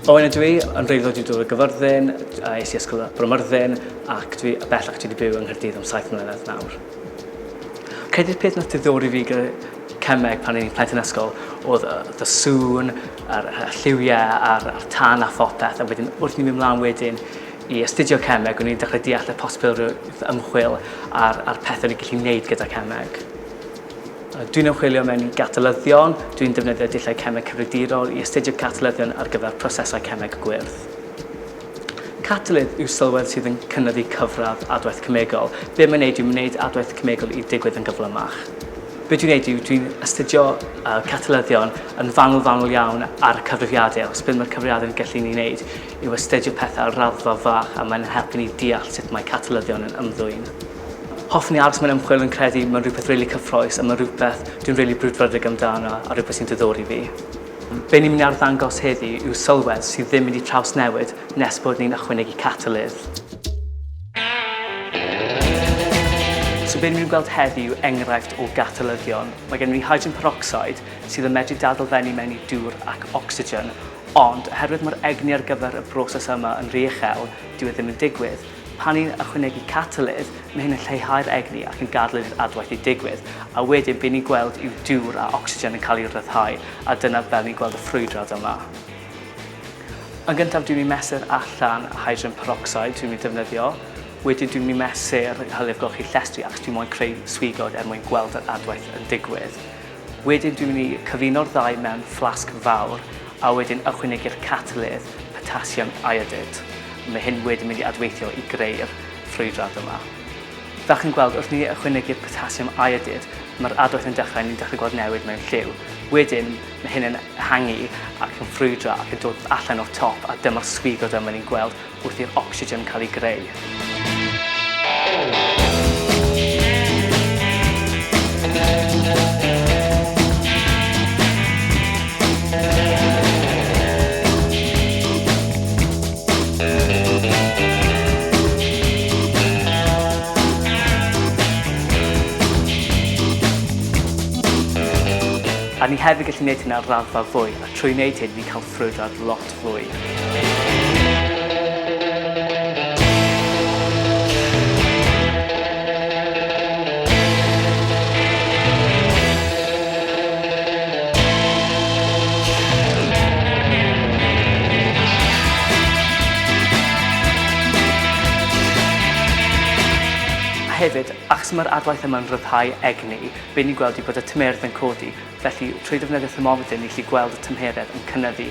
Owain ydw i, yn reiddiol dwi dod o Gyfyrddin, eis i ysgol Bromyrddin, ac dwi bellach wedi byw yng Nghaerdydd am 7 mlynedd nawr. Credu'r peth nath diddori fi gyda Cemeg pan i'n plentyn ysgol oedd y sŵn, yr lliwiau, a'r tân a phopeth, a wedyn wrth ni'n mynd mlaen wedyn i astudio Cemeg, o'n i'n dechrau deall y posibilrwydd ymchwil a'r pethau ni'n gallu gwneud gyda Cemeg. Dwi'n ymchwilio mewn gatalyddion, dwi'n defnyddio dulliau Cemeg cyfrifiadurol i astudio catalyddion ar gyfer prosesau Cemeg gwyrdd. Catalydd yw sylwedd sydd yn cynyddu cyfradd adwaith cemegol. Be mae'n neud yw wneud adwaith cemegol i digwydd yn gyflymach. Be dwi'n neud yw dwi'n astudio catalyddion yn fanwl iawn ar y cyfrifiadau. Os beth mae'r cyfrifiadau'n gallu ni wneud yw astudio pethau ar raddfa fach a mae'n helpu ni deall sut mae catalyddion yn ymddwyn. Hoffwn i aros mewn ymchwil yn credu mae'n rhywbeth rili cyffrous a mae'n rhywbeth dwi'n rili brwdfrydig amdano a rhywbeth sy'n diddori fi. Be ni'n mynd i arddangos heddiw yw sylwedd sydd ddim mynd i trawsnewid nes bod ni'n ychwanegu catalydd. So be ni'n mynd i gweld heddiw yw enghraifft o gatalyddion. Mae gen i hydrogen peroxide sydd yn medru dadlfennu mewn i dŵr ac ocsigen, ond oherwydd mae'r egni ar gyfer y broses yma yn rhy uchel, dyw e ddim yn digwydd. Pan ni'n ychwanegu catalydd, mae hyn yn lleihau'r egni ac yn gadael i'r adwaith i digwydd, a wedyn be ni'n gweld yw dŵr a ocsigen yn cael ei ryddhau, a dyna fel ni'n gweld y ffrwydrad yma. Yn gyntaf, dwi'n mynd i mesur allan hydrogen peroxide dwi'n mynd i defnyddio. Wedyn dwi'n mynd i mesur hylifgolchi llestri ac dwi'n moyn creu swigod mwyn gweld yr adwaith yn digwydd. Wedyn dwi'n mynd i cyfuno'r ddau mewn fflasg fawr, a wedyn ychwanegu'r catalydd potassium iodide. Mae hyn wedyn mynd i adweithio i greu'r ffrwydrad yma. Fel chi'n gweld, wrth ni ychwanegu'r potassium iodide, mae'r adwaith yn dechrau, ni'n dechrau gweld newid mewn lliw. Wedyn, mae hyn yn ehangu ac yn ffrwydro ac yn dod allan o'r top, a dyma'r swigod yma ni'n gweld wrth i'r ocsigen cael ei greu. A ni hefyd gallu gwneud hyn ar raddfa fwy, a trwy wneud hyn, ni'n cael ffrwydrad lot fwy. Hefyd, achos mae'r adwaith yma'n ryddhau egni, be ni'n gweld yw bod y tymeredd yn codi, felly trwy defnyddio thermometr ni'n gallu gweld y tymeredd yn cynyddu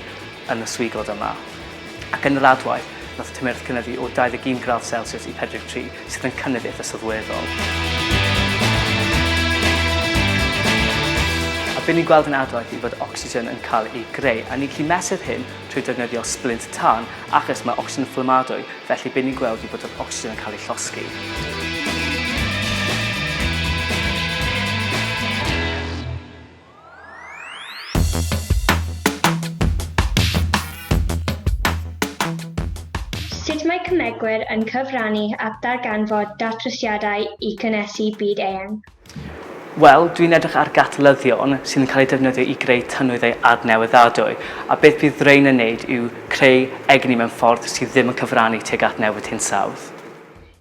yn y swigod yma. Ac yn yr adwaith, nath y tymeredd cynyddu o 21 gradd Celsius i 43, sydd yn cynyddu eitha sylweddol. A be ni'n gweld yn adwaith yw bod ocsigen yn cael ei greu, a ni'n gallu mesur hyn trwy defnyddio splint tân, achos mae ocsigen yn fflamadwy, felly be ni'n gweld yw bod yr ocsigen yn cael ei llosgi. Sut mae cymegwyr yn cyfrannu at darganfod datrysiadau i cynhesu byd eang? Wel, dwi'n edrych ar gatalyddion sy'n cael ei defnyddio i greu tynnwyddau adnewyddadwy, a beth bydd REIN yn wneud yw creu egni mewn ffordd sydd ddim yn cyfrannu tuag at newid hinsawdd.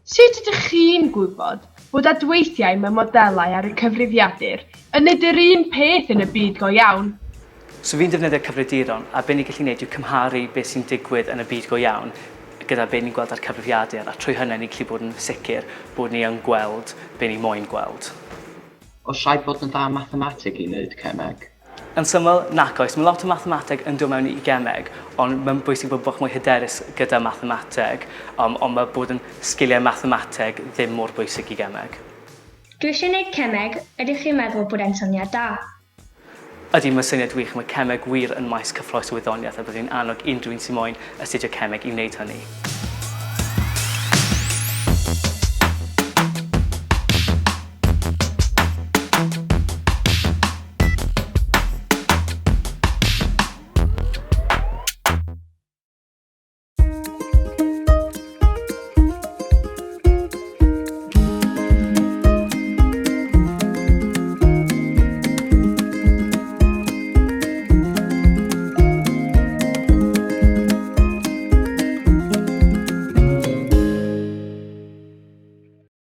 Sut ydych chi'n gwybod bod adweithiau mewn modelau ar y cyfrifiadur yn neud yr un peth yn y byd go iawn? So fi'n defnyddio cyfrifiaduron, a be ni'n gallu gwneud yw cymharu beth sy'n digwydd yn y byd go iawn gyda be ni'n gweld ar cyfrifiadur, a trwy hynny ni'n gallu bod yn sicr bod ni yn gweld be ni moyn gweld. Oes rhaid bod yn dda mathemateg i wneud Cemeg? Yn syml, nac oes. Mae lot o mathemateg yn dod mewn i Cemeg, ond mae'n bwysig bod bach mwy hyderus gyda mathemateg, ond mae bod yn sgiliau mathemateg ddim mor bwysig i Cemeg. Dwi eisiau gwneud Cemeg, ydych chi'n meddwl bod e'n syniad da? Ydy, mae'n syniad wych, mae Cemeg wir yn maes cyffrous o wyddoniaeth a bydd hi'n annog unrhyw un sy'n moyn astudio Cemeg i wneud hynny.